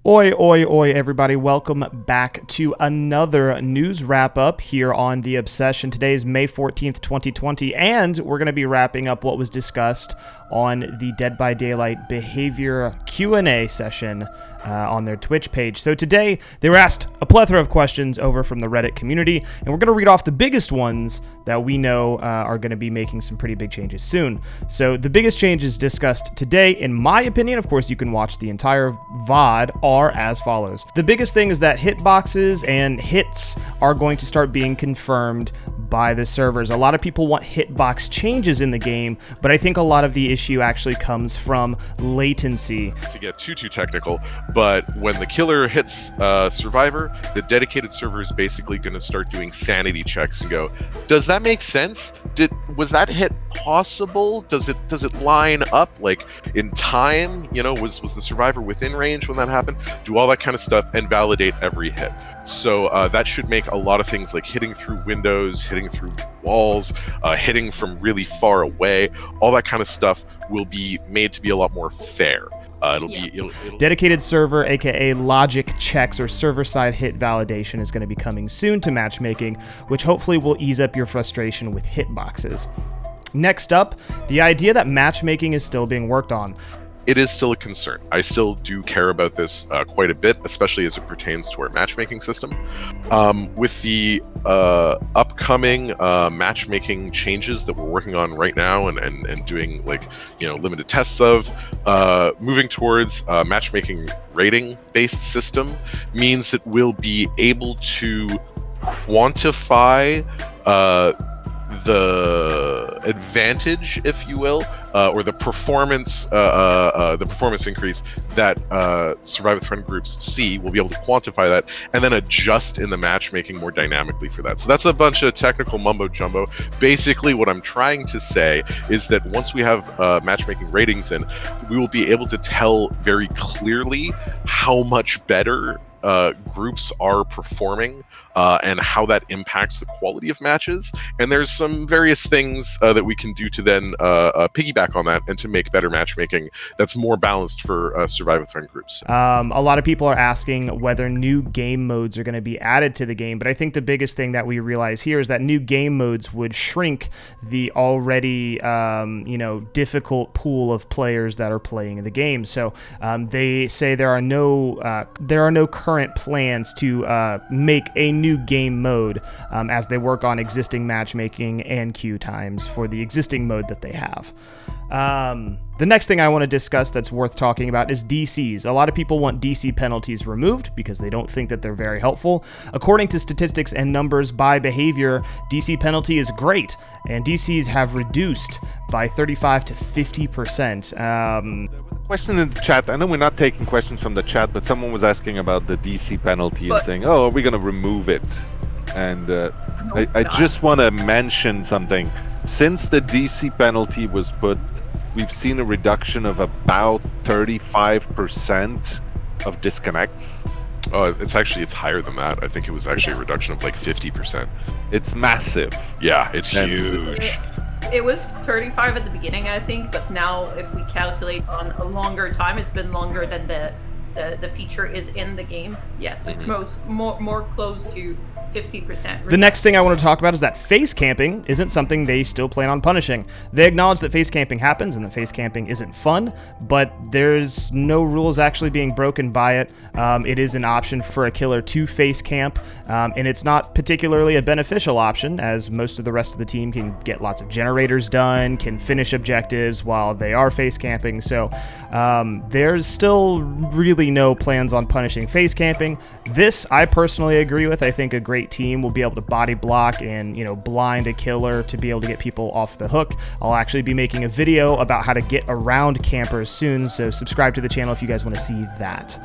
Oi, oi, oi, everybody. Welcome back to another news wrap-up here on The Obsession. Today is May 14th, 2020, and we're going to be wrapping up what was discussed on the Dead by Daylight behavior Q&A session on their Twitch page. So today, they were asked a plethora of questions over from the Reddit community, and we're going to read off the biggest ones that we know are going to be making some pretty big changes soon. So the biggest changes discussed today, in my opinion, of course, you can watch the entire VOD, are as follows. The biggest thing is that hitboxes and hits are going to start being confirmed by the servers. A lot of people want hitbox changes in the game, but I think a lot of the issue actually comes from latency. To get too technical, but when the killer hits survivor, the dedicated server is basically going to start doing sanity checks and go, does that make sense? Was that hit possible? Does it line up like in time? You know, was the survivor within range when that happened? Do all that kind of stuff and validate every hit. So that should make a lot of things like hitting through windows, hitting through walls, hitting from really far away, all that kind of stuff will be made to be a lot more fair. It'll Dedicated server, aka logic checks or server-side hit validation, is going to be coming soon to matchmaking, which hopefully will ease up your frustration with hitboxes. Next up, the idea that matchmaking is still being worked on. It is still a concern. I still do care about this quite a bit, especially as it pertains to our matchmaking system. With the upcoming matchmaking changes that we're working on right now and doing limited tests of, moving towards a matchmaking rating-based system means that we'll be able to quantify the advantage, if you will, or the performance increase that survivor friend groups see. We'll be able to quantify that and then adjust in the matchmaking more dynamically for that. So that's a bunch of technical mumbo jumbo. Basically, what I'm trying to say is that once we have matchmaking ratings in, we will be able to tell very clearly how much better groups are performing and how that impacts the quality of matches. And there's some various things that we can do to then piggyback on that and to make better matchmaking that's more balanced for survivor friend groups. A lot of people are asking whether new game modes are going to be added to the game, but I think the biggest thing that we realize here is that new game modes would shrink the already difficult pool of players that are playing the game. So they say there are no current plans to make a new game mode as they work on existing matchmaking and queue times for the existing mode that they have. The next thing I want to discuss that's worth talking about is DCs. A lot of people want DC penalties removed because they don't think that they're very helpful. According to statistics and numbers by behavior, DC penalty is great, and DCs have reduced by 35 to 50%. Question in the chat. I know we're not taking questions from the chat, but someone was asking about the DC penalty and saying, "Oh, are we going to remove it?" And I just want to mention something. Since the DC penalty was put, we've seen a reduction of about 35% of disconnects. It's higher than that. I think it was actually a reduction of like 50%. It's massive. Yeah, it's huge. It was 35 at the beginning, I think, but now if we calculate on a longer time, it's been longer than the feature is in the game. Yes, it's more close to 50%. The next thing I want to talk about is that face camping isn't something they still plan on punishing. They acknowledge that face camping happens and that face camping isn't fun, but there's no rules actually being broken by it. It is an option for a killer to face camp, and it's not particularly a beneficial option, as most of the rest of the team can get lots of generators done, can finish objectives while they are face camping. So there's still really no plans on punishing face camping. This, I personally agree with. I think a great team will be able to body block and blind a killer to be able to get people off the hook. I'll actually be making a video about how to get around campers soon, so subscribe to the channel if you guys want to see that.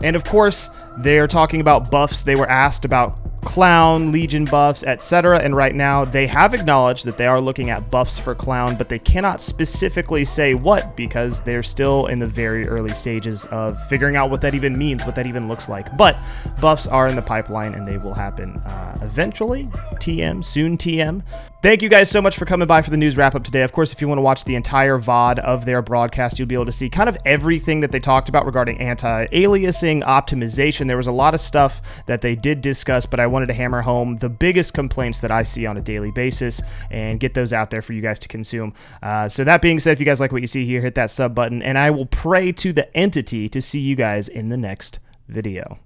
And of course, they're talking about buffs. They were asked about Clown, Legion buffs, etc. And right now they have acknowledged that they are looking at buffs for Clown, but they cannot specifically say what because they're still in the very early stages of figuring out what that even means, what that even looks like. But buffs are in the pipeline and they will happen eventually. TM, soon TM. Thank you guys so much for coming by for the news wrap up today. Of course, if you want to watch the entire VOD of their broadcast, you'll be able to see kind of everything that they talked about regarding anti-aliasing, optimization. There was a lot of stuff that they did discuss, but I wanted to hammer home the biggest complaints that I see on a daily basis and get those out there for you guys to consume. So that being said, if you guys like what you see here, hit that sub button, and I will pray to the entity to see you guys in the next video.